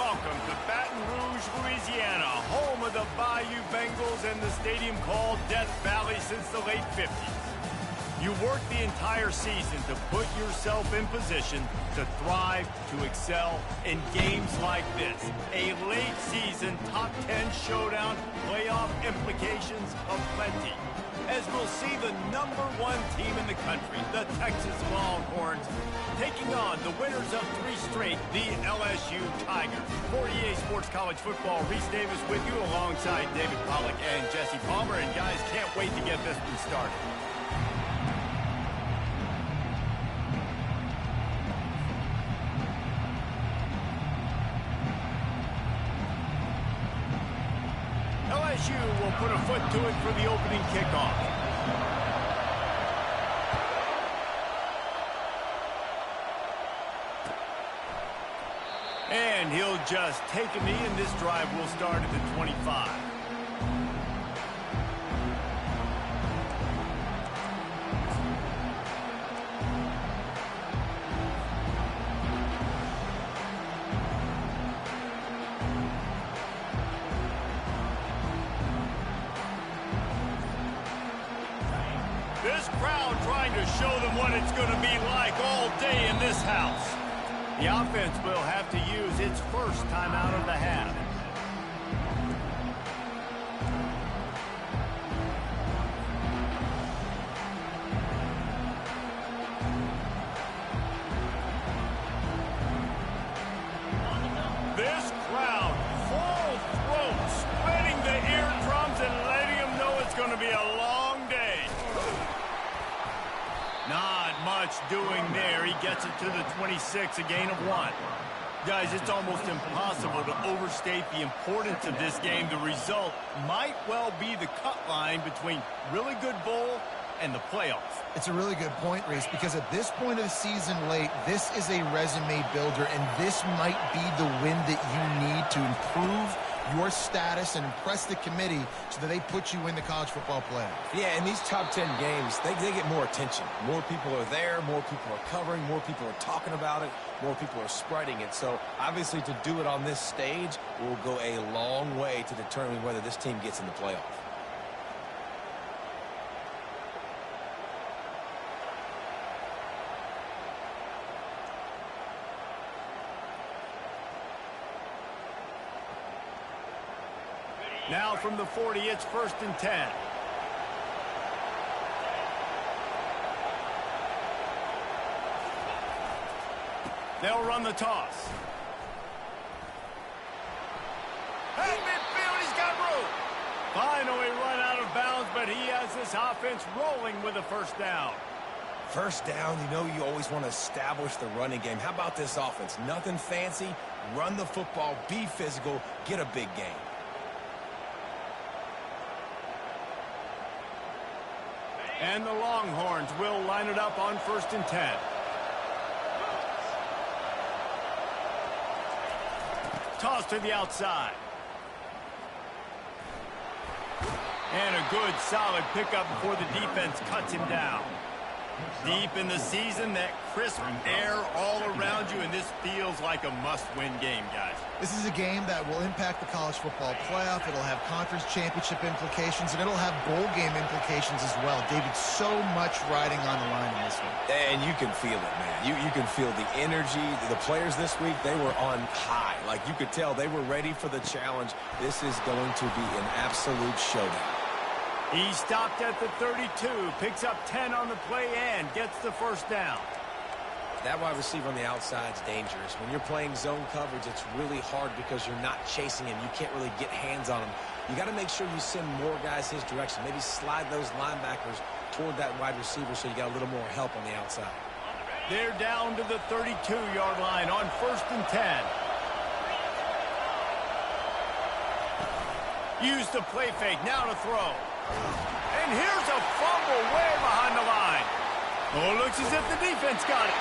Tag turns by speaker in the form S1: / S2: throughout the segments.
S1: welcome to Baton Rouge, Louisiana, home of the Bayou Bengals and the stadium called Death Valley since the late 50s. You work the entire season to put yourself in position to thrive, to excel in games like this. A late season top 10 showdown, playoff implications aplenty. As we'll see the #1 team in the country, the Texas Longhorns, taking on the winners of 3 straight, the LSU Tigers. For EA Sports College Football, Reese Davis with you alongside David Pollack and Jesse Palmer. And guys, can't wait to get this one started. LSU will put a foot to it for the opening kickoff. And he'll just take a knee, and this drive will start at the 25. This crowd trying to show them what it's going to be like all day in this house. The offense will have to use its first time out of the half. This crowd, full throat, spreading the eardrums and letting them know it's going to be a long day. Not much doing there. He gets it to the 26, a gain of 1. Guys, it's almost impossible to overstate the importance of this game. The result might well be the cut line between really good bowl and the playoffs.
S2: It's a really good point, Reese, because at this point of the season late, this is a resume builder, and this might be the win that you need to improve your status and impress the committee so that they put you in the college football playoff.
S3: Yeah, in these top 10 games, they get more attention. More people are there, more people are covering, more people are talking about it, more people are spreading it. So obviously to do it on this stage will go a long way to determine whether this team gets in the playoff.
S1: Now from the 40, it's 1st and 10. They'll run the toss. Hey, midfield, he's got room. Finally run out of bounds, but he has this offense rolling with a first down.
S3: First down, you know you always want to establish the running game. How about this offense? Nothing fancy. Run the football, be physical, get a big gain.
S1: And the Longhorns will line it up on 1st and 10. Toss to the outside. And a good, solid pickup before the defense cuts him down. Deep in the season, that crisp air all around you, and this feels like a must-win game, guys.
S2: This is a game that will impact the college football playoff. It'll have conference championship implications, and it'll have bowl game implications as well. David, so much riding on the line in this one.
S3: And you can feel it, man. You can feel the energy. The players this week, they were on high. Like, you could tell they were ready for the challenge. This is going to be an absolute showdown.
S1: He stopped at the 32, picks up 10 on the play, and gets the first down.
S3: That wide receiver on the outside is dangerous. When you're playing zone coverage, it's really hard because you're not chasing him. You can't really get hands on him. You got to make sure you send more guys his direction. Maybe slide those linebackers toward that wide receiver so you got a little more help on the outside.
S1: They're down to the 32-yard line on 1st and 10. Use the play fake, now to throw. And here's a fumble way behind the line. Oh, it looks as if the defense got it.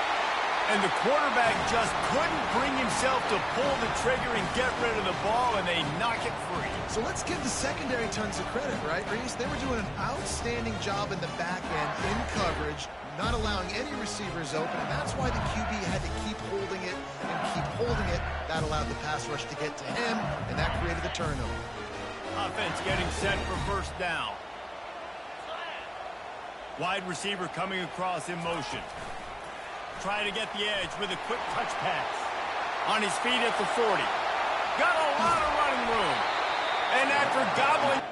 S1: And the quarterback just couldn't bring himself to pull the trigger and get rid of the ball, and they knock it free.
S2: So let's give the secondary tons of credit, right, Reese? They were doing an outstanding job in the back end in coverage, not allowing any receivers open, and that's why the QB had to keep holding it and keep holding it. That allowed the pass rush to get to him, and that created the turnover.
S1: Offense getting set for first down. Wide receiver coming across in motion. Trying to get the edge with a quick touch pass. On his feet at the 40. Got a lot of running room. And after gobbling...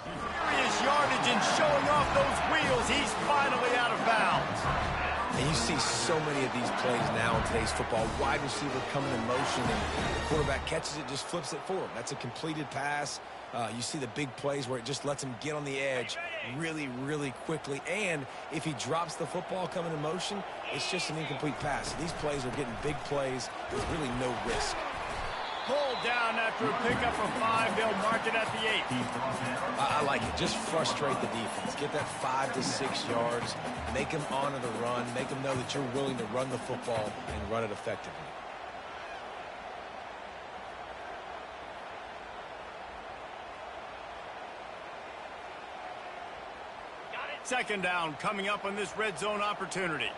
S1: Serious yardage and showing off those wheels. He's finally out of bounds.
S3: And you see so many of these plays now in today's football. Wide receiver coming in motion, and the quarterback catches it, just flips it for him. That's a completed pass. You see the big plays where it just lets him get on the edge really, really quickly. And if he drops the football coming in motion, it's just an incomplete pass. So these plays are getting big plays with really no risk.
S1: Pulled down after a pickup of 5. They'll mark it at the 8.
S3: I like it. Just frustrate the defense. Get that 5 to 6 yards. Make them honor the run. Make them know that you're willing to run the football and run it effectively.
S1: Second down coming up on this red zone opportunity.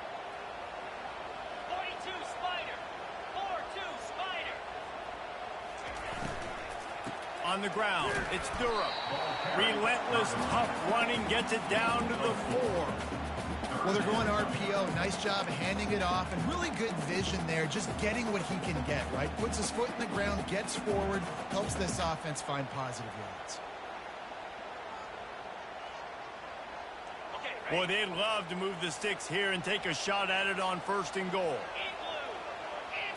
S1: On the ground, it's Durham. Relentless, tough running, gets it down to the 4.
S2: Well, they're going RPO. Nice job handing it off, and really good vision there, just getting what he can get, right? Puts his foot in the ground, gets forward, helps this offense find positive yards.
S1: Boy, they'd love to move the sticks here and take a shot at it on 1st and goal.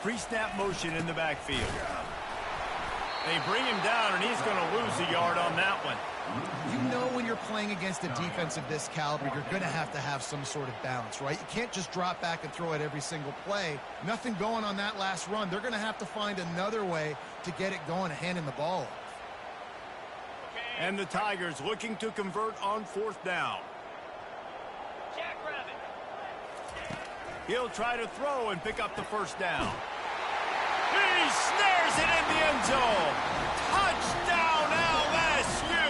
S1: Pre-snap motion in the backfield. They bring him down, and he's going to lose a yard on that one.
S2: You know when you're playing against a defense of this caliber, you're going to have some sort of balance, right? You can't just drop back and throw it every single play. Nothing going on that last run. They're going to have to find another way to get it going, handing the ball off.
S1: And the Tigers looking to convert on 4th down. He'll try to throw and pick up the first down. He snares it in the end zone. Touchdown, LSU.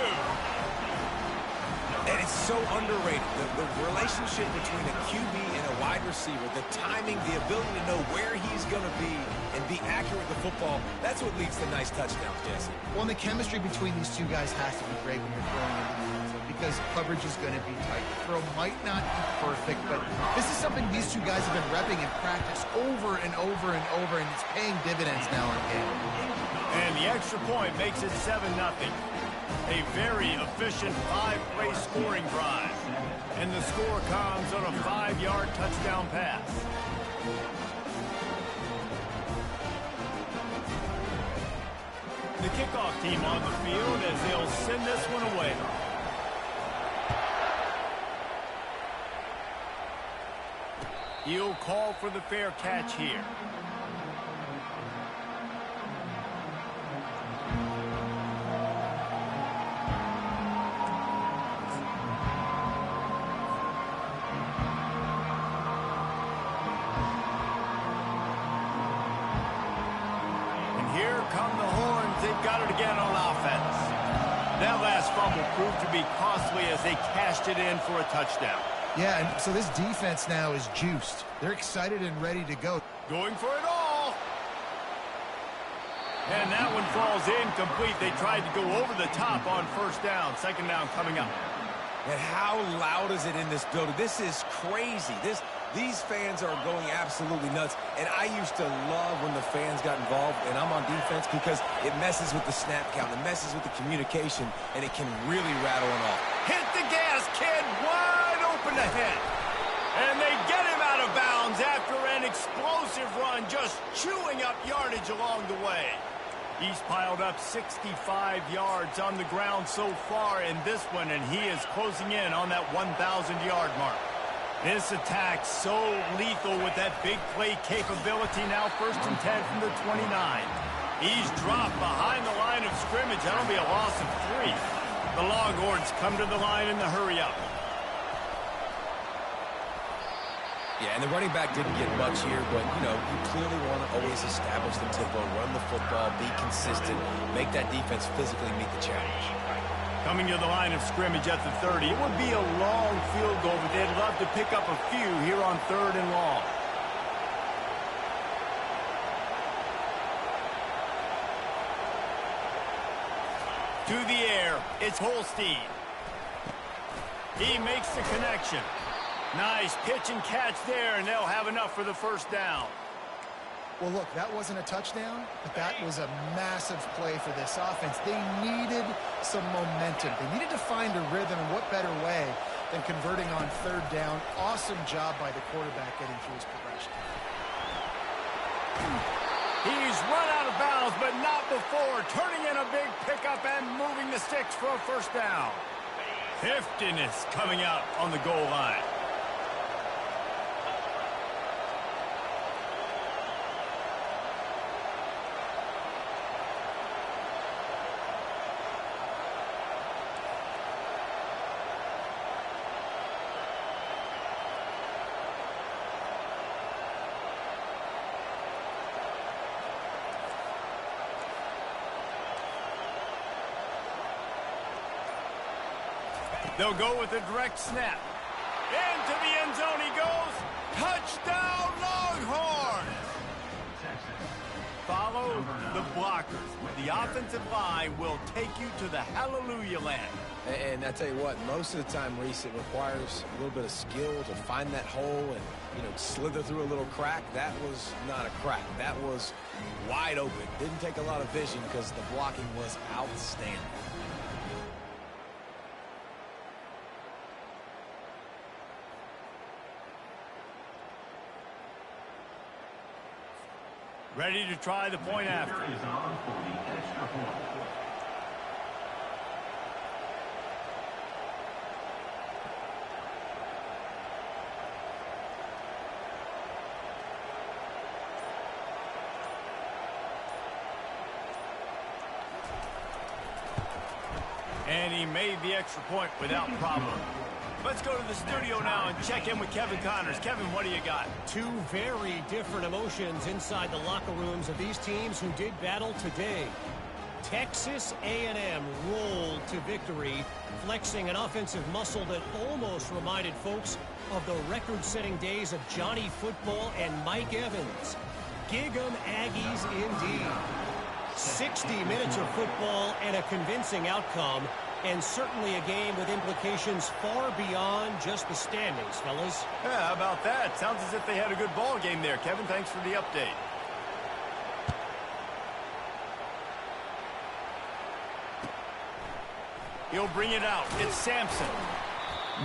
S3: And it's so underrated. The relationship between a QB and a wide receiver, the timing, the ability to know where he's going to be and be accurate with the football, that's what leads to nice touchdowns, Jesse.
S2: Well, and the chemistry between these two guys has to be great when you're throwing into the end zone because coverage is going to be tight. The throw might not be perfect, but this is something these two guys have been repping in practice over and over and over, and it's paying dividends now in game.
S1: And the extra point makes it 7-0. A very efficient 5-play scoring drive. And the score comes on a 5-yard touchdown pass. The kickoff team on the field as they'll send this one away. He'll call for the fair catch here. And here come the horns. They've got it again on offense. That last fumble proved to be costly as they cashed it in for a touchdown.
S2: Yeah, and so this defense now is juiced. They're excited and ready to go.
S1: Going for it all. And that one falls incomplete. They tried to go over the top on 1st down. 2nd down coming up.
S3: And how loud is it in this building? This is crazy. These fans are going absolutely nuts. And I used to love when the fans got involved, and I'm on defense because it messes with the snap count. It messes with the communication, and it can really rattle them off.
S1: Hit the gas, kid. Wide open ahead. And they get him out of bounds after an explosive run, just chewing up yardage along the way. He's piled up 65 yards on the ground so far in this one, and he is closing in on that 1,000-yard mark. This attack so lethal with that big play capability. Now 1st and 10 from the 29. He's dropped behind the line of scrimmage. That'll be a loss of 3. The Longhorns come to the line in the hurry-up.
S3: Yeah, and the running back didn't get much here, but, you know, you clearly want to always establish the tempo, run the football, be consistent, make that defense physically meet the challenge.
S1: Coming to the line of scrimmage at the 30. It would be a long field goal, but they'd love to pick up a few here on 3rd and long. To the air, it's Holstein. He makes the connection. Nice pitch and catch there, and they'll have enough for the 1st down.
S2: Well, look, that wasn't a touchdown, but that was a massive play for this offense. They needed some momentum. They needed to find a rhythm, and what better way than converting on 3rd down. Awesome job by the quarterback getting through his progression.
S1: He's run out of bounds, but not before. Turning in a big pickup and moving the sticks for a 1st down. Heftiness coming out on the goal line. They'll go with a direct snap. Into the end zone he goes. Touchdown, Longhorns! Follow the blockers. The offensive line will take you to the hallelujah land.
S3: And I tell you what, most of the time, Reese, it requires a little bit of skill to find that hole and, you know, slither through a little crack. That was not a crack. That was wide open. Didn't take a lot of vision because the blocking was outstanding.
S1: Ready to try the point after. And he made the extra point without problem. Let's go to the studio now and check in with Kevin Connors. Kevin, what do you got?
S4: Two very different emotions inside the locker rooms of these teams who did battle today. Texas A&M rolled to victory, flexing an offensive muscle that almost reminded folks of the record-setting days of Johnny Football and Mike Evans. Gig 'em Aggies indeed. 60 minutes of football and a convincing outcome, and certainly a game with implications far beyond just the standings, fellas.
S1: Yeah, how about that? Sounds as if they had a good ball game there. Kevin, thanks for the update. He'll bring it out. It's Sampson.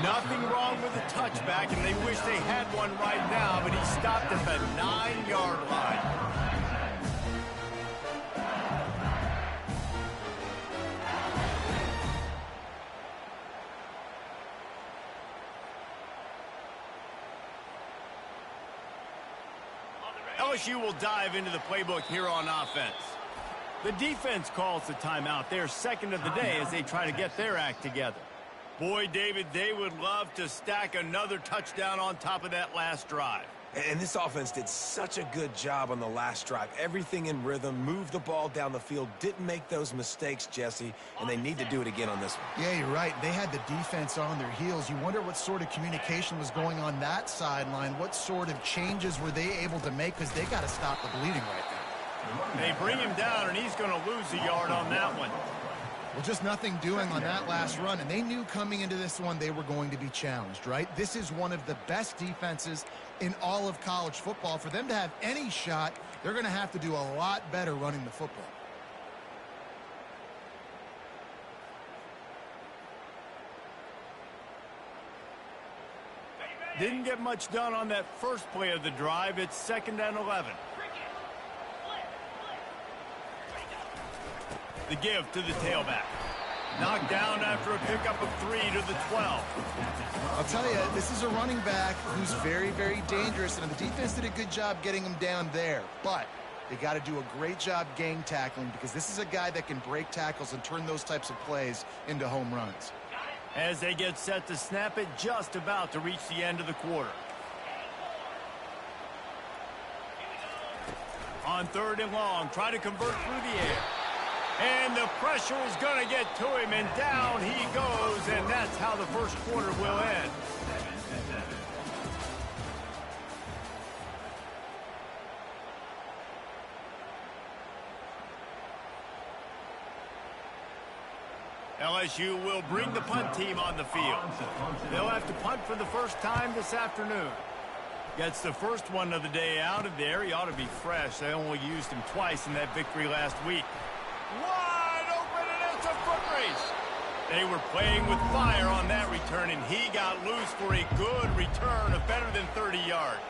S1: Nothing wrong with the touchback, and they wish they had one right now, but he stopped at the 9-yard line. LSU will dive into the playbook here on offense. The defense calls the timeout. They're second of the day as they try to get their act together. Boy, David, they would love to stack another touchdown on top of that last drive.
S3: And this offense did such a good job on the last drive. Everything in rhythm, moved the ball down the field, didn't make those mistakes, Jesse, and they need to do it again on this one.
S2: Yeah, you're right. They had the defense on their heels. You wonder what sort of communication was going on that sideline. What sort of changes were they able to make, because they got to stop the bleeding right there.
S1: They bring him down, and he's going to lose a yard on that one.
S2: Well, just nothing doing on that last run, and they knew coming into this one they were going to be challenged, right? This is one of the best defenses in all of college football. For them to have any shot, they're going to have to do a lot better running the football.
S1: Didn't get much done on that first play of the drive. It's 2nd and 11. The give to the tailback. Knocked down after a pickup of 3 to the 12.
S2: I'll tell you, this is a running back who's very, very dangerous, and the defense did a good job getting him down there. But they got to do a great job gang tackling, because this is a guy that can break tackles and turn those types of plays into home runs.
S1: As they get set to snap it, just about to reach the end of the quarter. On 3rd and long, try to convert through the air. And the pressure is going to get to him, and down he goes, and that's how the first quarter will end. LSU will bring the punt team on the field. They'll have to punt for the first time this afternoon. Gets the first one of the day out of there. He ought to be fresh. They only used him twice in that victory last week. Wide open, and it's a foot race. They were playing with fire on that return, and he got loose for a good return of better than 30 yards.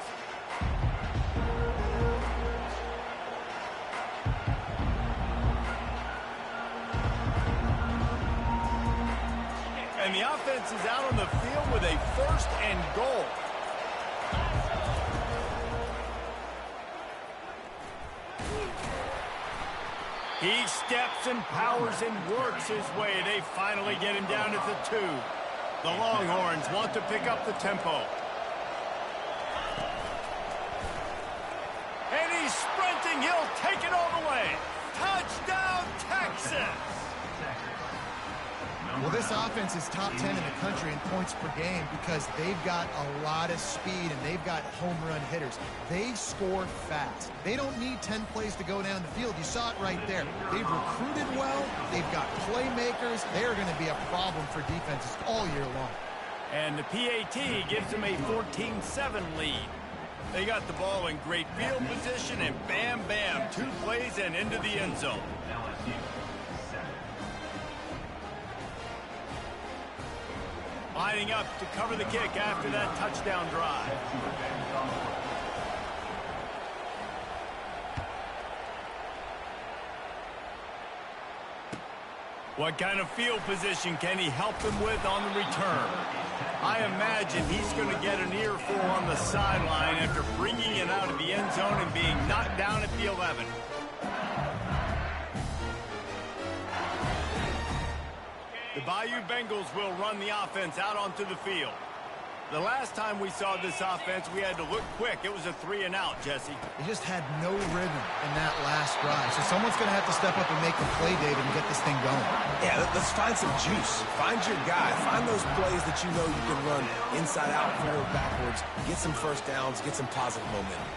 S1: And the offense is out on the field with a 1st and goal. He steps and powers and works his way. They finally get him down at the 2. The Longhorns want to pick up the tempo. And he's sprinting. He'll take it all the way. Touchdown, Texas!
S2: Well, this offense is top 10 in the country in points per game because they've got a lot of speed and they've got home run hitters. They score fast. They don't need 10 plays to go down the field. You saw it right there. They've recruited well. They've got playmakers. They are going to be a problem for defenses all year long.
S1: And the PAT gives them a 14-7 lead. They got the ball in great field position, and bam, bam, 2 plays and into the end zone. Lining up to cover the kick after that touchdown drive. What kind of field position can he help them with on the return? I imagine he's going to get an earful on the sideline after bringing it out of the end zone and being knocked down at the 11. The Bayou Bengals will run the offense out onto the field. The last time we saw this offense, we had to look quick. It was a 3-and-out, Jesse.
S2: They just had no rhythm in that last drive. So someone's going to have to step up and make the play, David, and get this thing going.
S3: Yeah, let's find some juice. Find your guy. Find those plays that you know you can run inside out, forward, backwards. Get some first downs. Get some positive momentum.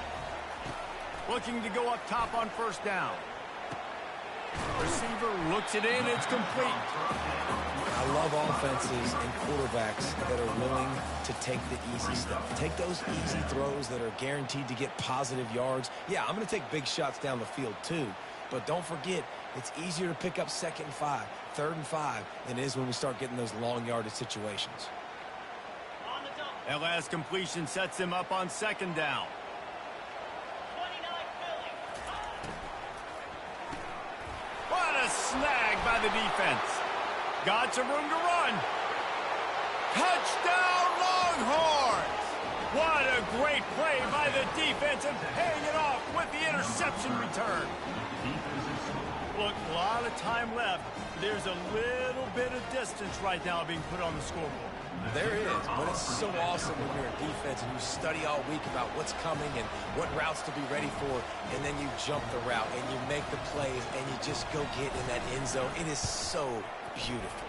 S1: Looking to go up top on 1st down. Receiver looks it in. It's complete.
S3: I love offenses and quarterbacks that are willing to take the easy stuff. Take those easy throws that are guaranteed to get positive yards. Yeah, I'm going to take big shots down the field too. But don't forget, it's easier to pick up 2nd and 5, 3rd and 5 than it is when we start getting those long yardage situations.
S1: That last completion sets him up on 2nd down. What a snag by the defense. Got some room to run. Touchdown, Longhorns! What a great play by the defense and paying it off with the interception return. Look, a lot of time left. There's a little bit of distance right now being put on the scoreboard.
S3: There is, but it's so awesome when you're a defense and you study all week about what's coming and what routes to be ready for, and then you jump the route and you make the plays and you just go get in that end zone. It is so beautiful.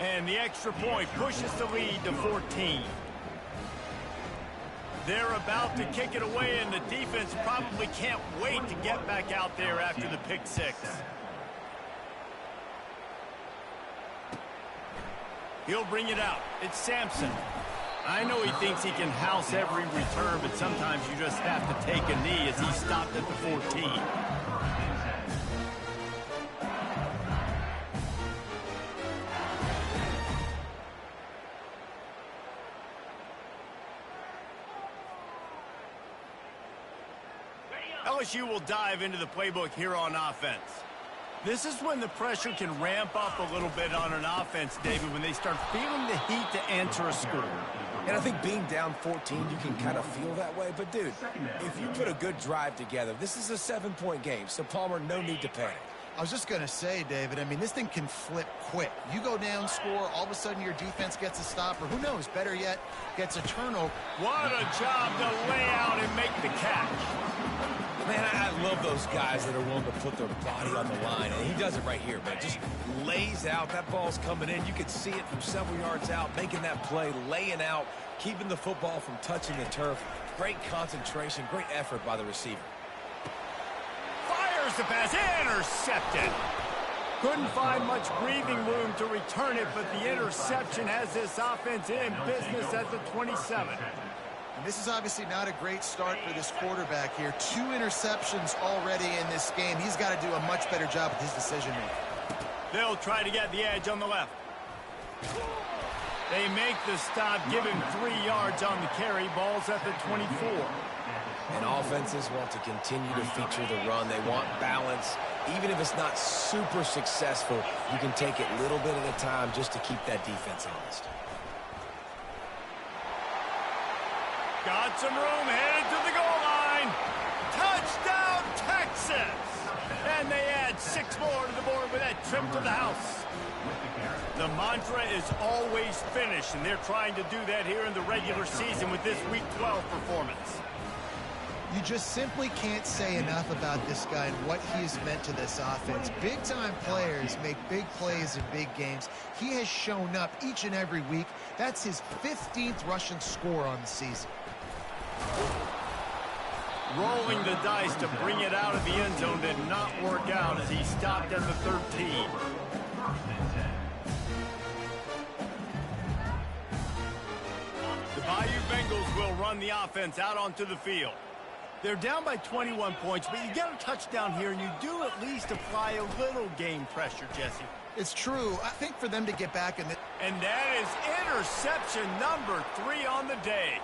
S1: And the extra point pushes the lead to 14. They're about to kick it away, and the defense probably can't wait to get back out there after the pick 6. He'll bring it out. It's Sampson. I know he thinks he can house every return, but sometimes you just have to take a knee as he stopped at the 14. LSU will dive into the playbook here on offense. This is when the pressure can ramp up a little bit on an offense, David, when they start feeling the heat to answer a score.
S3: And I think being down 14, you can kind of feel that way. But, dude, if you put a good drive together, this is a 7-point game. So, Palmer, no need to panic.
S2: I was just going to say, David, I mean, this thing can flip quick. You go down, score, all of a sudden your defense gets a stop, or who knows, better yet, gets a turnover.
S1: What a job to lay out and make the catch.
S3: Man, I love those guys that are willing to put their body on the line, and he does it right here, man. Just lays out. That ball's coming in. You can see it from several yards out, making that play, laying out, keeping the football from touching the turf. Great concentration, great effort by the receiver.
S1: Fires the pass, intercepted. Couldn't find much breathing room to return it, but the interception has this offense in business at the 27.
S2: And this is obviously not a great start for this quarterback here. 2 interceptions already in this game. He's got to do a much better job with his decision-making.
S1: They'll try to get the edge on the left. They make the stop, give him 3 yards on the carry. Ball's at the 24.
S3: And offenses want to continue to feature the run. They want balance. Even if it's not super successful, you can take it little bit at a time just to keep that defense honest.
S1: Got some room, headed to the goal line. Touchdown, Texas! And they add 6 more to the board with that trip to the house. The mantra is always finish, and they're trying to do that here in the regular season with this Week 12 performance.
S2: You just simply can't say enough about this guy and what he has meant to this offense. Big-time players make big plays in big games. He has shown up each and every week. That's his 15th rushing score on the season.
S1: Rolling the dice to bring it out of the end zone did not work out as he stopped at the 13. The Bayou Bengals will run the offense out onto the field. They're down by 21 points, but you get a touchdown here, and you do at least apply a little game pressure, Jesse.
S2: It's true. I think for them to get back in the...
S1: And that is interception number 3 on the day.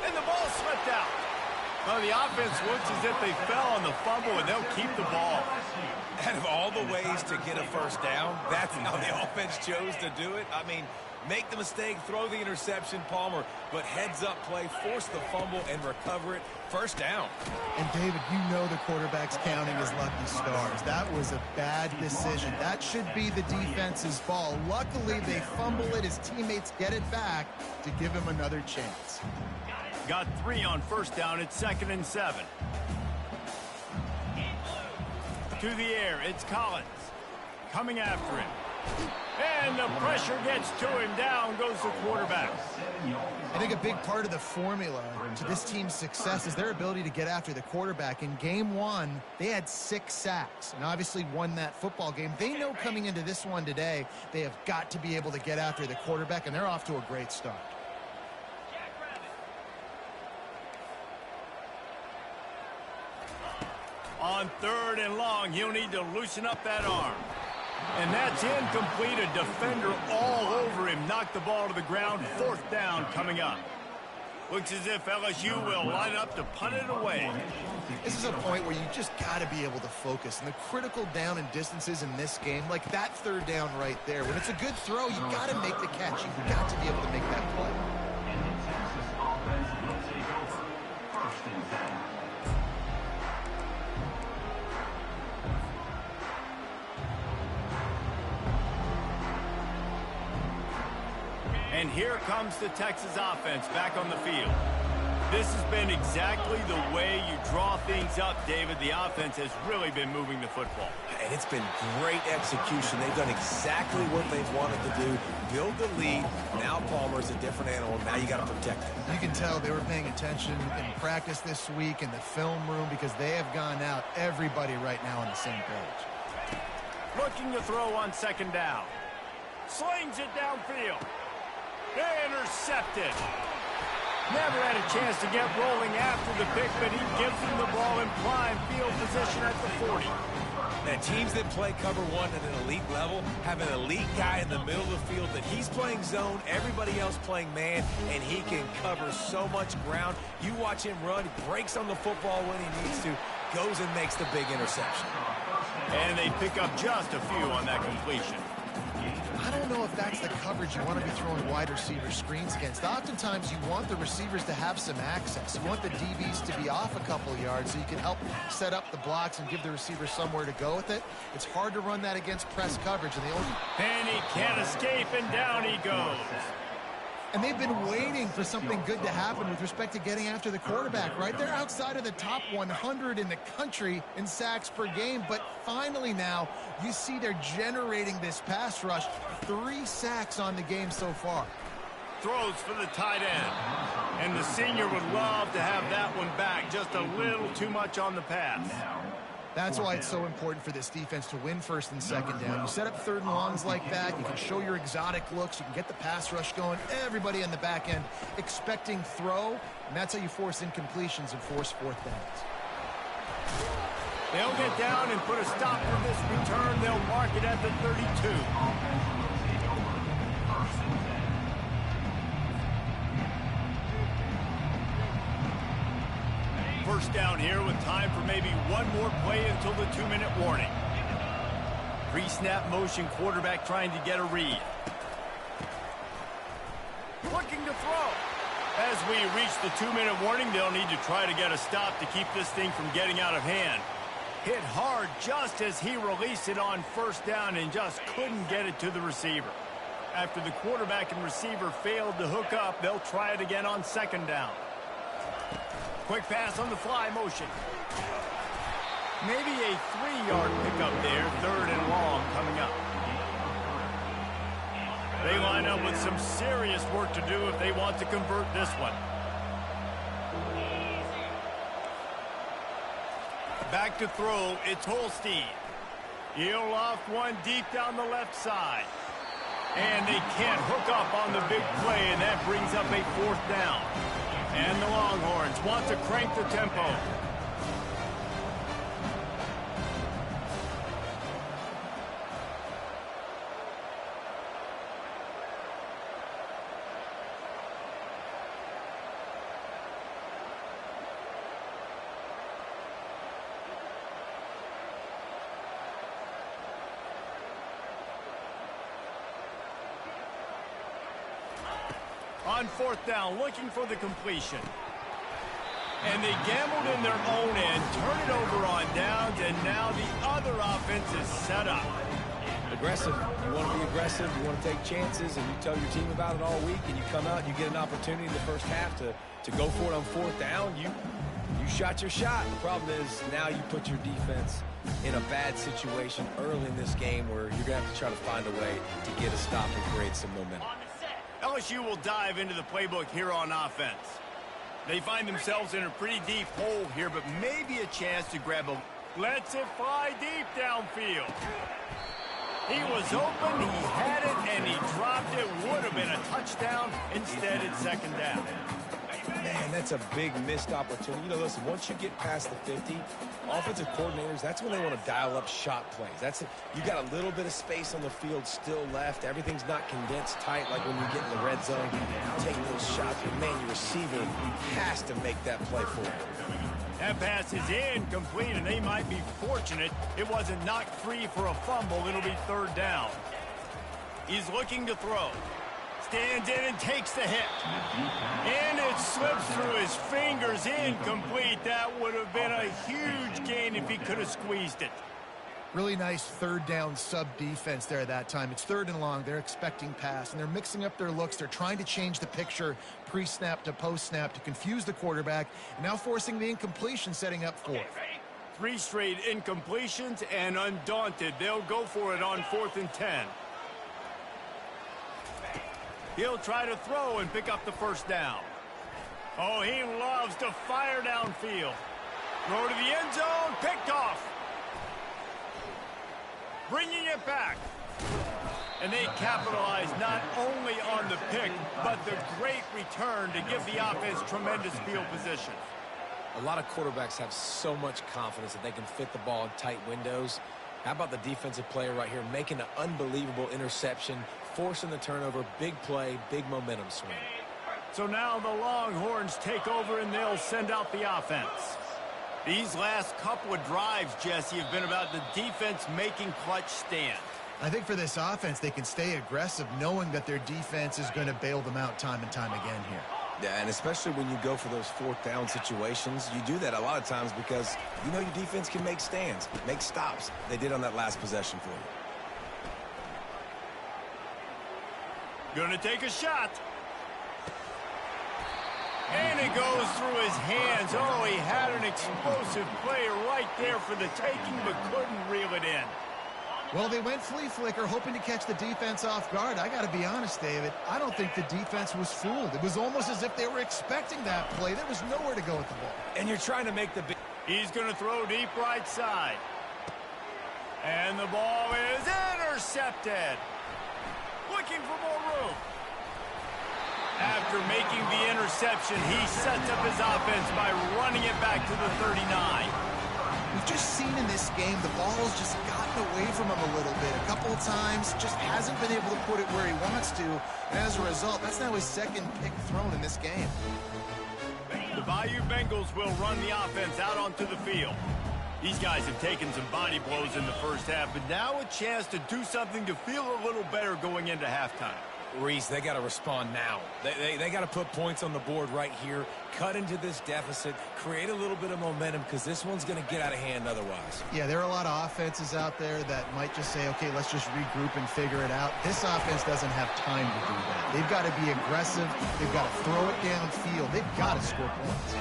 S1: And the ball slipped out. Well, the offense looks as if they fell on the fumble, and they'll keep the ball.
S3: Out of all the ways to get a first down, that's how the offense chose to do it. I mean, make the mistake, throw the interception, Palmer, but heads-up play, force the fumble, and recover it. First down.
S2: And, David, you know the quarterback's counting his lucky stars. That was a bad decision. That should be the defense's ball. Luckily, they fumble it. His teammates get it back to give him another chance.
S1: Got 3 on first down. It's 2nd and 7. To the air, it's Collins. Coming after him. And the pressure gets to him. Down goes the quarterback.
S2: I think a big part of the formula to this team's success is their ability to get after the quarterback. In game 1, they had 6 sacks and obviously won that football game. They know coming into this one today, they have got to be able to get after the quarterback, and they're off to a great start.
S1: On 3rd and long, he'll need to loosen up that arm. And that's incomplete. A defender all over him. Knocked the ball to the ground. 4th down coming up. Looks as if LSU will line up to punt it away.
S2: This is a point where you just got to be able to focus. And the critical down and distances in this game, like that 3rd down right there, when it's a good throw, you got to make the catch. You've got to be able to make that play.
S1: And here comes the Texas offense back on the field. This has been exactly the way you draw things up, David. The offense has really been moving the football.
S3: And it's been great execution. They've done exactly what they've wanted to do. Build the lead. Now Palmer's a different animal. Now you got to protect him.
S2: You can tell they were paying attention in practice this week in the film room because they have gone out, everybody right now on the same page.
S1: Looking to throw on 2nd down. Slings it downfield. Intercepted. Never had a chance to get rolling after the pick, but he gives him the ball in prime field position at the 40.
S3: Now, teams that play cover 1 at an elite level have an elite guy in the middle of the field that he's playing zone, everybody else playing man, and he can cover so much ground. You watch him run, he breaks on the football when he needs to, goes and makes the big interception.
S1: And they pick up just a few on that completion.
S2: I don't know if that's the coverage you want to be throwing wide receiver screens against. Oftentimes, you want the receivers to have some access. You want the DBs to be off a couple yards so you can help set up the blocks and give the receiver somewhere to go with it. It's hard to run that against press coverage.
S1: And he can't escape, and down he goes.
S2: And they've been waiting for something good to happen with respect to getting after the quarterback, right? They're outside of the top 100 in the country in sacks per game, but finally now you see they're generating this pass rush. 3 sacks on the game so far.
S1: Throws for the tight end. And the senior would love to have that one back. Just a little too much on the pass.
S2: That's why it's so important for this defense to win first and second down. You set up third and longs like that. You can show your exotic looks. You can get the pass rush going. Everybody on the back end expecting throw. And that's how you force incompletions and force fourth downs.
S1: They'll get down and put a stop for this return. They'll mark it at the 32. First down here with time for maybe one more play until the 2-minute warning. Pre-snap motion, quarterback trying to get a read. Looking to throw. As we reach the 2-minute warning, they'll need to try to get a stop to keep this thing from getting out of hand. Hit hard just as he released it on first down and just couldn't get it to the receiver. After the quarterback and receiver failed to hook up, they'll try it again on second down. Quick pass on the fly motion. Maybe a 3-yard pickup there, third and long coming up. They line up with some serious work to do if they want to convert this one. Back to throw, it's Holstein. He'll loft one deep down the left side. And they can't hook up on the big play, and that brings up a fourth down. And the Longhorns want to crank the tempo. On fourth down, looking for the completion. And they gambled in their own end, turn it over on downs, and now the other offense is set up.
S3: Aggressive. You want to be aggressive. You want to take chances, and you tell your team about it all week, and you come out and you get an opportunity in the first half to go for it on fourth down. You shot your shot. The problem is now you put your defense in a bad situation early in this game where you're going to have to try to find a way to get a stop and create some momentum.
S1: LSU will dive into the playbook here on offense. They find themselves in a pretty deep hole here, but maybe a chance to grab a... Lets it fly deep downfield. He was open, he had it, and he dropped it. Would have been a touchdown. Instead, it's second down.
S3: Man, that's a big missed opportunity. You know, listen, once you get past the 50, offensive coordinators, that's when they want to dial up shot plays. That's it. You got a little bit of space on the field still left. Everything's not condensed tight like when you get in the red zone. Take those shots, but man, your receiver has to make that play for you.
S1: That pass is incomplete, and they might be fortunate it wasn't knocked free for a fumble. It'll be third down. He's looking to throw. Stands in and takes the hit. And it slips through his fingers, incomplete. That would have been a huge gain if he could have squeezed it.
S2: Really nice third down sub defense there that time. It's third and long. They're expecting pass, and they're mixing up their looks. They're trying to change the picture pre-snap to post-snap to confuse the quarterback, and now forcing the incompletion, setting up fourth.
S1: 3 straight incompletions, and undaunted, they'll go for it on 4th and 10. He'll try to throw and pick up the first down. Oh, he loves to fire downfield. Throw to the end zone, picked off. Bringing it back. And they capitalize not only on the pick, but the great return to give the offense tremendous field position.
S3: A lot of quarterbacks have so much confidence that they can fit the ball in tight windows. How about the defensive player right here making an unbelievable interception, forcing the turnover, big play, big momentum swing.
S1: So now the Longhorns take over and they'll send out the offense. These last couple of drives, Jesse, have been about the defense making clutch stands.
S2: I think for this offense, they can stay aggressive knowing that their defense is going to bail them out time and time again here.
S3: Yeah, and especially when you go for those fourth down situations, you do that a lot of times because you know your defense can make stands, make stops. They did on that last possession for you.
S1: Gonna take a shot. And it goes through his hands. Oh, he had an explosive play right there for the taking, but couldn't reel it in.
S2: Well, they went flea flicker, hoping to catch the defense off guard. I got to be honest, David, I don't think the defense was fooled. It was almost as if they were expecting that play. There was nowhere to go with the ball.
S3: And you're trying to make the big...
S1: He's going to throw deep right side. And the ball is intercepted. Looking for more room. After making the interception, he sets up his offense by running it back to the 39.
S2: We've just seen in this game the ball's just gotten away from him a little bit. A couple of times, just hasn't been able to put it where he wants to. And as a result, that's now his second pick thrown in this game.
S1: The Bayou Bengals will run the offense out onto the field. These guys have taken some body blows in the first half, but now a chance to do something to feel a little better going into halftime.
S3: Reese, they got to respond now. They got to put points on the board right here, cut into this deficit, create a little bit of momentum because this one's going to get out of hand otherwise.
S2: Yeah, there are a lot of offenses out there that might just say, okay, let's just regroup and figure it out. This offense doesn't have time to do that. They've got to be aggressive. They've got to throw it downfield. They've got to score points.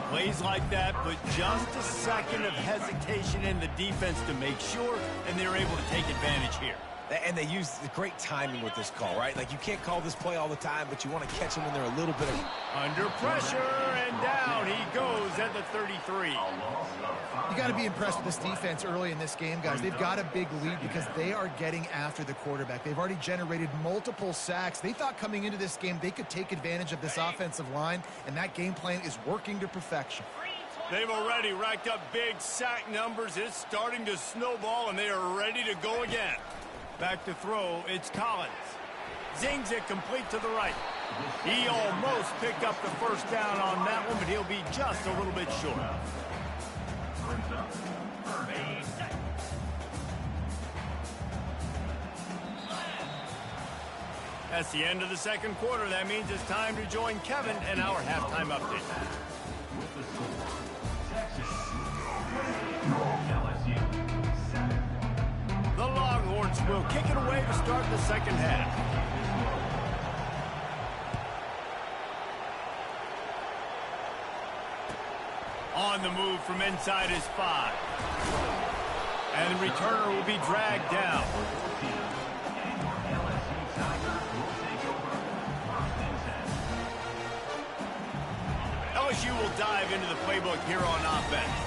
S1: Plays like that, but just a second of hesitation in the defense to make sure, and they're able to take advantage here.
S3: And they use the great timing with this call, right? Like, you can't call this play all the time, but you want to catch them when they're a little bit of...
S1: Under pressure, and down he goes at the 33.
S2: You got to be impressed with this defense early in this game, guys. They've got a big lead because they are getting after the quarterback. They've already generated multiple sacks. They thought coming into this game they could take advantage of this offensive line, and that game plan is working to perfection.
S1: They've already racked up big sack numbers. It's starting to snowball, and they are ready to go again. Back to throw, it's Collins. Zings it complete to the right. He almost picked up the first down on that one, but he'll be just a little bit short. That's the end of the second quarter. That means it's time to join Kevin in our halftime update. The Longhorns will kick it away to start the second half. On the move from inside his 5. And the returner will be dragged down. LSU will dive into the playbook here on offense.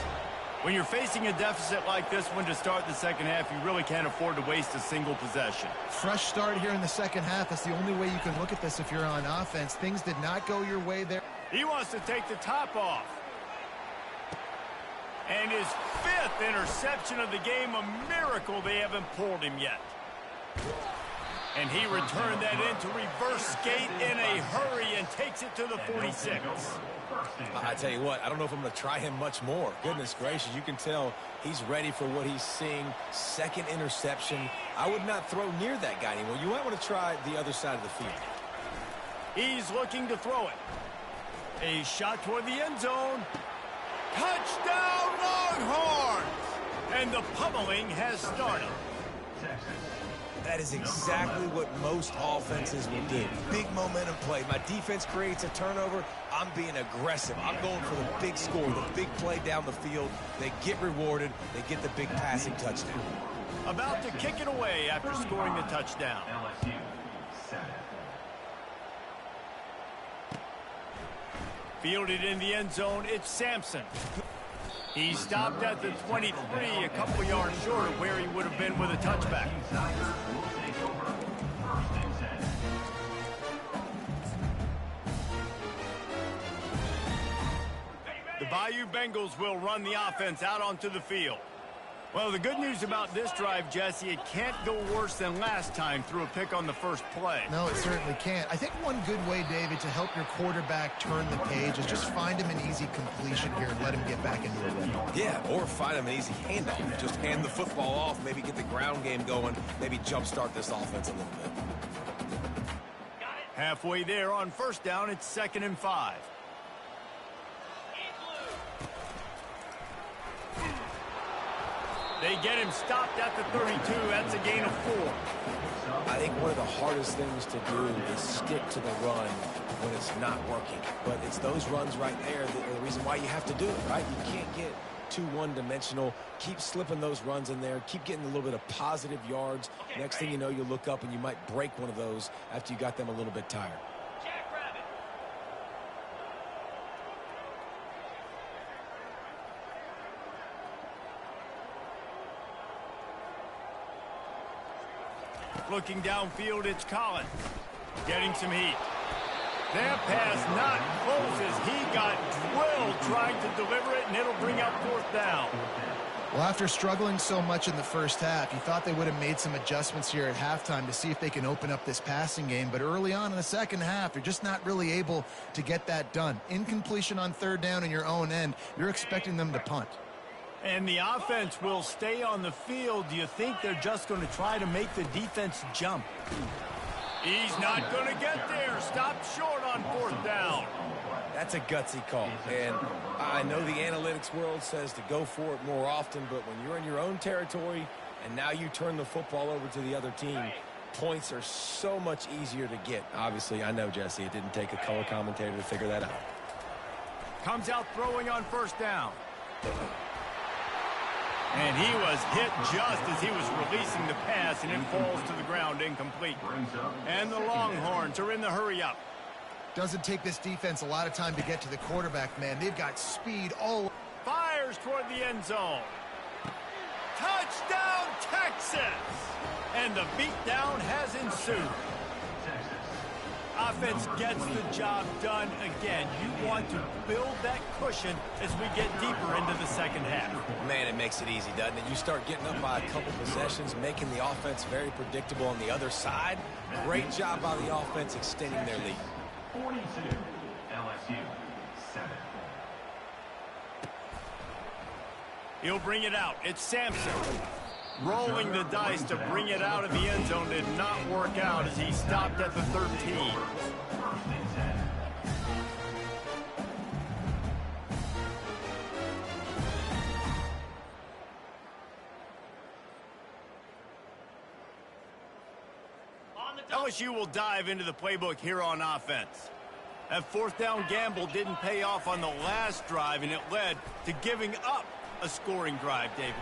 S1: When you're facing a deficit like this one to start the second half, you really can't afford to waste a single possession.
S2: Fresh start here in the second half. That's the only way you can look at this if you're on offense. Things did not go your way there.
S1: He wants to take the top off. And his 5th interception of the game, a miracle they haven't pulled him yet. And he returned that into reverse skate in a hurry and takes it to the 46.
S3: I tell you what, I don't know if I'm going to try him much more. Goodness gracious, you can tell he's ready for what he's seeing. Second interception. I would not throw near that guy anymore. You might want to try the other side of the field.
S1: He's looking to throw it. A shot toward the end zone. Touchdown Longhorns! And the pummeling has started.
S3: That is exactly what most offenses will do. Big momentum play. My defense creates a turnover. I'm being aggressive. I'm going for the big score, the big play down the field. They get rewarded. They get the big passing touchdown.
S1: About to kick it away after scoring the touchdown. Fielded in the end zone, it's Sampson. He stopped at the 23, a couple yards short of where he would have been with a touchback. The Bayou Bengals will run the offense out onto the field. Well, the good news about this drive, Jesse, it can't go worse than last time through a pick on the first play.
S2: No, it certainly can't. I think one good way, David, to help your quarterback turn the page is just find him an easy completion here and let him get back into a rhythm.
S3: Yeah, or find him an easy handoff. Just hand the football off, maybe get the ground game going, maybe jumpstart this offense a little bit.
S1: Halfway there on first down, it's 2nd and 5. They get him stopped at the 32. That's a gain of 4.
S3: I think one of the hardest things to do is stick to the run when it's not working. But it's those runs right there that are the reason why you have to do it, right? You can't get too one-dimensional. Keep slipping those runs in there. Keep getting a little bit of positive yards. Next thing you know, you look up and you might break one of those after you got them a little bit tired.
S1: Looking downfield, it's Collins. Getting some heat. That pass not close as he got drilled trying to deliver it, and it'll bring up 4th down.
S2: Well, after struggling so much in the first half, you thought they would have made some adjustments here at halftime to see if they can open up this passing game. But early on in the second half, you're just not really able to get that done. Incompletion on 3rd down in your own end, you're expecting them to punt.
S1: And the offense will stay on the field. Do you think they're just going to try to make the defense jump? He's not going to get there. Stopped short on 4th down.
S3: That's a gutsy call. And I know the analytics world says to go for it more often, but when you're in your own territory and now you turn the football over to the other team, points are so much easier to get. Obviously, I know, Jesse, it didn't take a color commentator to figure that out.
S1: Comes out throwing on 1st down. And he was hit just as he was releasing the pass, and it falls to the ground incomplete. And the Longhorns are in the hurry-up.
S2: Doesn't take this defense a lot of time to get to the quarterback, man. They've got speed all.
S1: Fires toward the end zone. Touchdown, Texas! And the beatdown has ensued. Offense gets the job done again. You want to build that cushion as we get deeper into the second half.
S3: Man, it makes it easy, doesn't it? You start getting up by a couple possessions, making the offense very predictable on the other side. Great job by the offense extending their lead.
S5: 42, LSU, 7.
S1: He'll bring it out. It's Sampson. Rolling the dice to bring it out of the end zone did not work out as he stopped at the 13. LSU will dive into the playbook here on offense. That 4th down gamble didn't pay off on the last drive, and it led to giving up a scoring drive, David.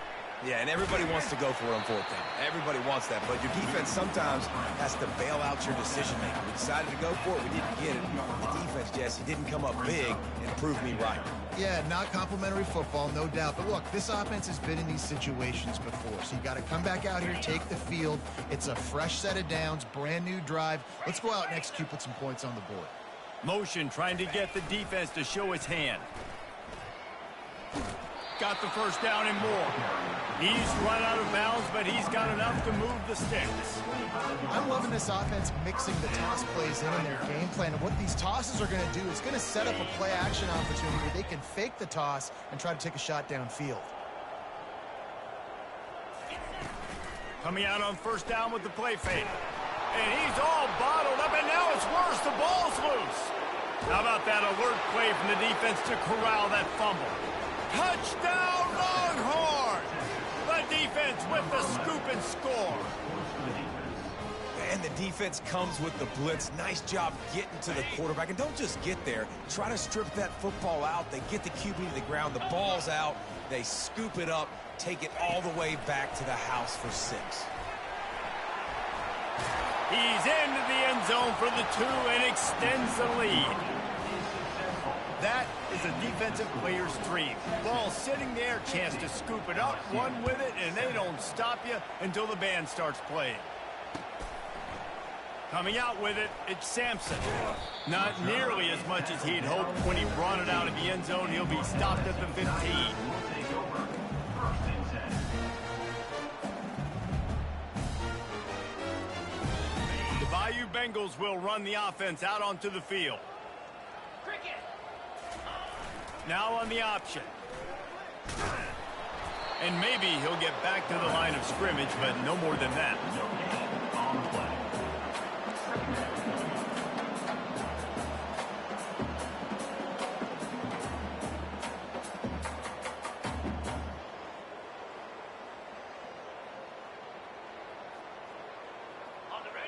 S3: Yeah, and everybody wants to go for it on 4th down. Everybody wants that, but your defense sometimes has to bail out your decision-making. We decided to go for it. We didn't get it. The defense, Jesse, didn't come up big and prove me right.
S2: Yeah, not complimentary football, no doubt. But look, this offense has been in these situations before, so you got to come back out here, take the field. It's a fresh set of downs, brand new drive. Let's go out and execute, put some points on the board.
S1: Motion trying to get the defense to show its hand. Got the 1st down and more. He's run out of bounds, but he's got enough to move the sticks.
S2: I'm loving this offense mixing the toss plays in their game plan. And what these tosses are going to do is going to set up a play-action opportunity where they can fake the toss and try to take a shot downfield.
S1: Coming out on 1st down with the play fake. And he's all bottled up, and now it's worse. The ball's loose. How about that alert play from the defense to corral that fumble? Touchdown, Longhorn! The defense with the scoop and score.
S3: And the defense comes with the blitz. Nice job getting to the quarterback. And don't just get there. Try to strip that football out. They get the QB to the ground. The ball's out. They scoop it up, take it all the way back to the house for 6.
S1: He's into the end zone for the 2 and extends the lead. That is a defensive player's dream. Ball sitting there, chance to scoop it up, run with it, and they don't stop you until the band starts playing. Coming out with it, it's Sampson. Not nearly as much as he'd hoped when he brought it out of the end zone. He'll be stopped at the 15. Bengals will run the offense out onto the field. Now on the option. And maybe he'll get back to the line of scrimmage, but no more than that.
S5: On the play.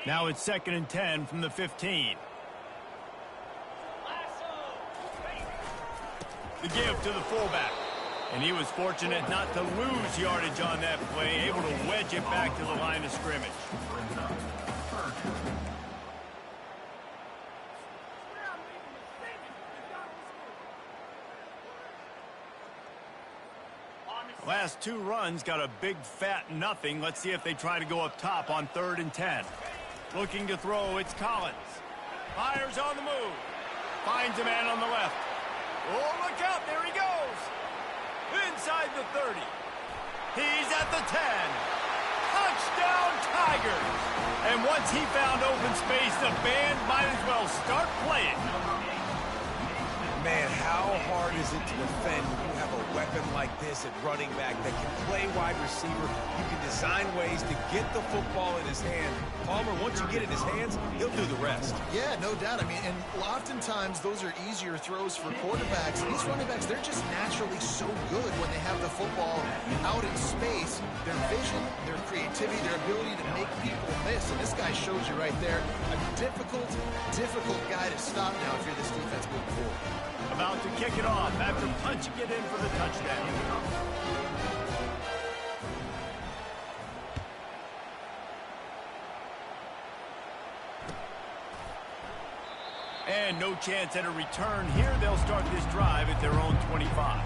S1: Now it's 2nd and 10 from the 15. The give to the fullback. And he was fortunate not to lose yardage on that play, able to wedge it back to the line of scrimmage. Last 2 runs got a big fat nothing. Let's see if they try to go up top on 3rd and 10. Looking to throw, it's Collins. Fires on the move. Finds a man on the left. Oh, look out, there he goes. Inside the 30. He's at the 10. Touchdown, Tigers. And once he found open space, the band might as well start playing.
S3: Man, how hard is it to defend when you have a weapon like this at running back that can play wide receiver? You can design ways to get the football in his hand. Palmer, once you get it in his hands, he'll do the rest.
S2: Yeah, no doubt. I mean, and oftentimes those are easier throws for quarterbacks. These running backs, they're just naturally so good when they have the football out in space. Their vision, their creativity, their ability to make people miss. And this guy shows you right there, a difficult guy to stop now if you're this defense moving forward.
S1: About to kick it off after punching it in for the touchdown. And no chance at a return here. They'll start this drive at their own 25.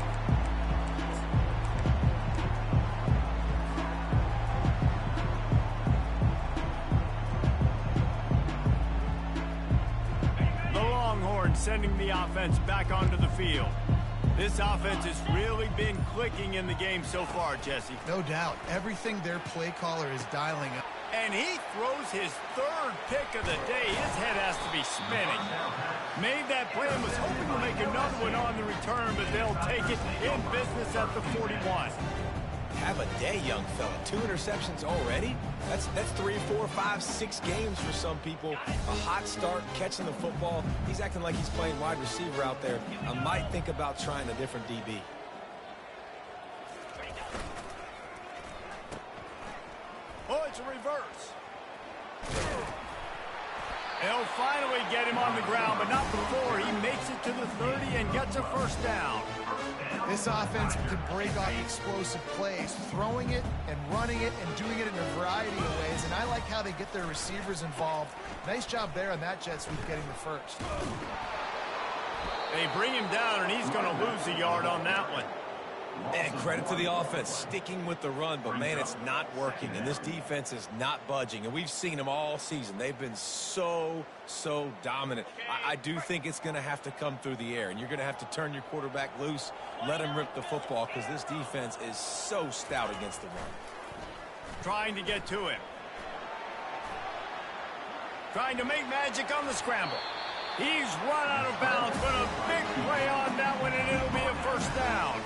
S1: Sending the offense back onto the field. This offense has really been clicking in the game so far, Jesse.
S2: No doubt. Everything their play caller is dialing up.
S1: And he throws his 3rd pick of the day. His head has to be spinning. Made that play and was hoping to make another one on the return, but they'll take it in business at the 41.
S3: Have a day, young fella. 2 interceptions already? That's 3, 4, 5, 6 games for some people. A hot start, catching the football. He's acting like he's playing wide receiver out there. I might think about trying a different DB.
S1: Oh, it's a reverse. They'll finally get him on the ground, but not before he makes it to the 30 and gets a 1st down.
S2: This offense can break off explosive plays, throwing it and running it and doing it in a variety of ways, and I like how they get their receivers involved. Nice job there on that jet sweep getting the 1st.
S1: They bring him down, and he's going to lose a yard on that one.
S3: And credit to the offense, sticking with the run, but man, it's not working, and this defense is not budging, and we've seen them all season. They've been so dominant. I do think it's going to have to come through the air, and you're going to have to turn your quarterback loose, let him rip the football, because this defense is so stout against the run.
S1: Trying to get to him. Trying to make magic on the scramble. He's run out of bounds, but a big play on that one, and it'll be a 1st down.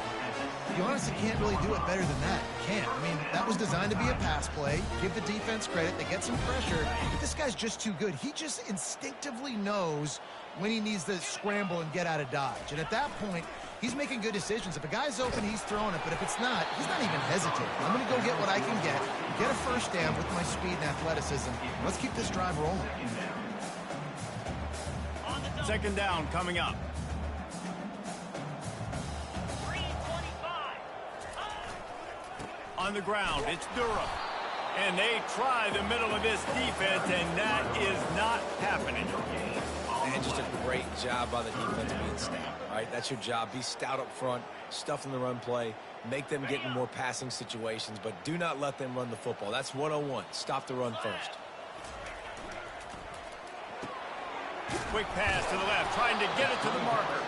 S2: You honestly can't really do it better than that. You can't. I mean, that was designed to be a pass play. Give the defense credit. They get some pressure. But this guy's just too good. He just instinctively knows when he needs to scramble and get out of dodge. And at that point, he's making good decisions. If a guy's open, he's throwing it. But if it's not, he's not even hesitating. I'm going to go get what I can get a 1st down with my speed and athleticism. Let's keep this drive rolling.
S1: 2nd down coming up. On the ground, it's Durham. And they try the middle of this defense, and that is not happening.
S3: And just a great job by the defense being stout. All right, that's your job. Be stout up front, stuff in the run play, make them get in more passing situations, but do not let them run the football. That's 101. Stop the run first.
S1: Quick pass to the left, trying to get it to the marker.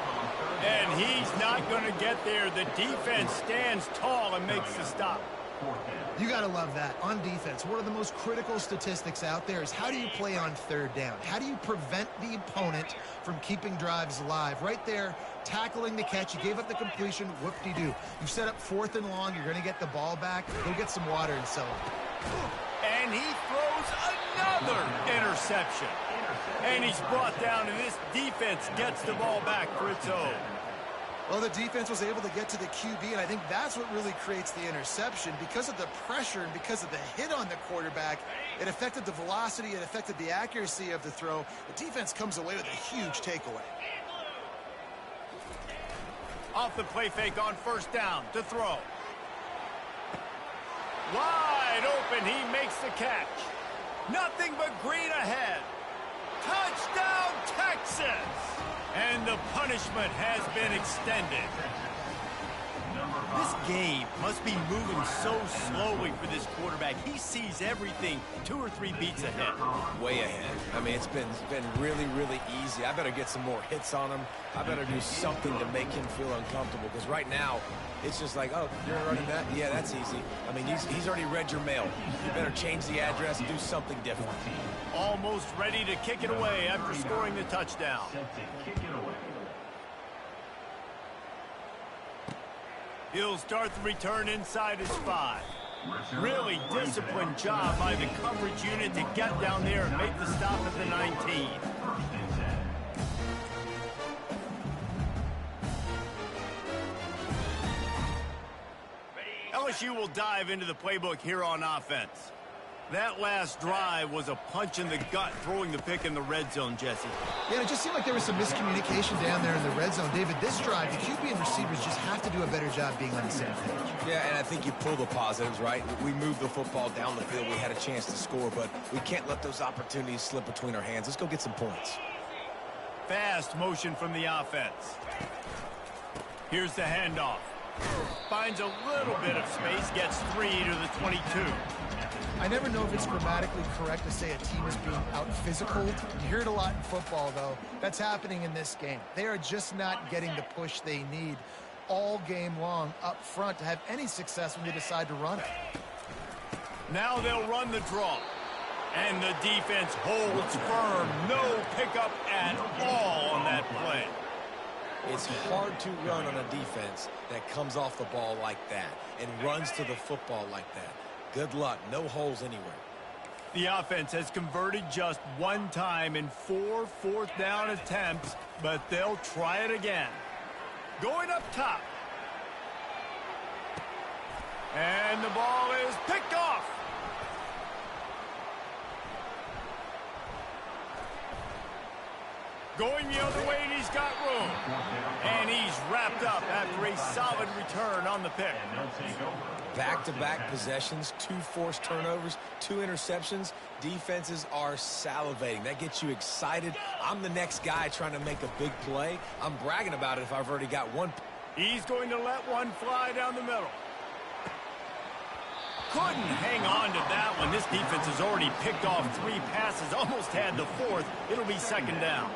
S1: And he's not going to get there. The defense stands tall and makes the stop.
S5: Fourth down.
S2: You got to love that. On defense, one of the most critical statistics out there is how do you play on third down? How do you prevent the opponent from keeping drives alive? Right there, tackling the catch. You gave up the completion. Whoop-de-doo. You set up 4th and long. You're going to get the ball back. Go get some water and settle.
S1: And he throws another interception. And he's brought down, and this defense gets the ball back for its own.
S2: Well, the defense was able to get to the QB, and I think that's what really creates the interception. Because of the pressure and because of the hit on the quarterback, it affected the velocity, it affected the accuracy of the throw. The defense comes away with a huge takeaway.
S1: Off the play fake on 1st down to throw. Wide open, he makes the catch. Nothing but green ahead. Touchdown, Texas! And the punishment has been extended. This game must be moving so slowly for this quarterback. He sees everything 2 or 3 beats ahead.
S3: Way ahead. I mean, it's been really, really easy. I better get some more hits on him. I better do something to make him feel uncomfortable, because right now, it's just like, oh, you're running that? Yeah, that's easy. I mean, he's already read your mail. You better change the address and do something different.
S1: Almost ready to kick it away after scoring the touchdown. He'll start the return inside his 5. Really disciplined job by the coverage unit to get down there and make the stop at the 19. LSU will dive into the playbook here on offense. That last drive was a punch in the gut, throwing the pick in the red zone, Jesse.
S2: Yeah, it just seemed like there was some miscommunication down there in the red zone. David, this drive, the QB and receivers just have to do a better job being on the same page.
S3: Yeah, and I think you pull the positives, right? We moved the football down the field. We had a chance to score, but we can't let those opportunities slip between our hands. Let's go get some points.
S1: Fast motion from the offense. Here's the handoff. Finds a little bit of space, gets 3 to the 22.
S2: I never know if it's grammatically correct to say a team is being out-physicaled. You hear it a lot in football, though. That's happening in this game. They are just not getting the push they need all game long up front to have any success when they decide to run it.
S1: Now they'll run the draw. And the defense holds firm. No pickup at all on that play.
S3: It's hard to run on a defense that comes off the ball like that and runs to the football like that. Good luck. No holes anywhere.
S1: The offense has converted just 1 time in 4 fourth down attempts, but they'll try it again. Going up top. And the ball is picked off. Going the other way, and he's got room. And he's wrapped up after a solid return on the pick.
S3: Back-to-back possessions, 2 forced turnovers, 2 interceptions. Defenses are salivating. That gets you excited. I'm the next guy trying to make a big play. I'm bragging about it if I've already got one.
S1: He's going to let one fly down the middle. Couldn't hang on to that one. This defense has already picked off 3 passes, almost had the 4th. It'll be 2nd down.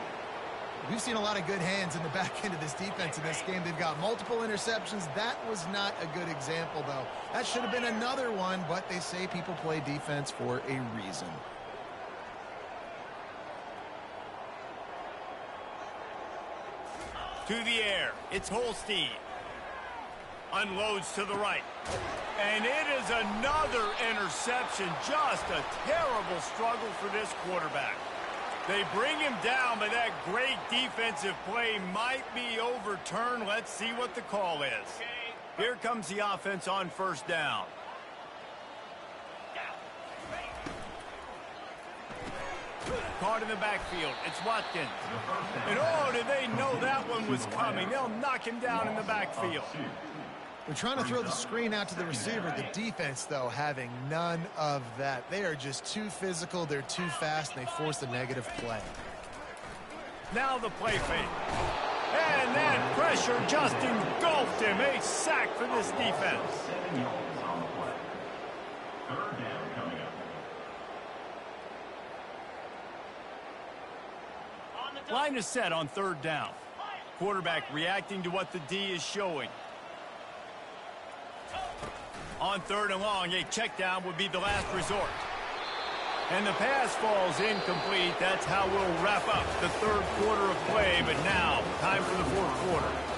S2: We've seen a lot of good hands in the back end of this defense in this game. They've got multiple interceptions. That was not a good example, though. That should have been another one, but they say people play defense for a reason.
S1: To the air. It's Holstein. Unloads to the right. And it is another interception. Just a terrible struggle for this quarterback. They bring him down, but that great defensive play might be overturned. Let's see what the call is. Here comes the offense on 1st down. Caught in the backfield. It's Watkins. And oh, did they know that one was coming? They'll knock him down in the backfield.
S2: They're trying to throw the screen out to the receiver. The defense, though, having none of that. They are just too physical. They're too fast, and they force the negative play.
S1: Now the play fake. And that pressure just engulfed him. A sack for this defense.
S5: 7 yards on the play. 3rd down coming up.
S1: Line is set on 3rd down. Quarterback reacting to what the D is showing. On 3rd and long, a check down would be the last resort. And the pass falls incomplete. That's how we'll wrap up the 3rd quarter of play. But now, time for the 4th quarter.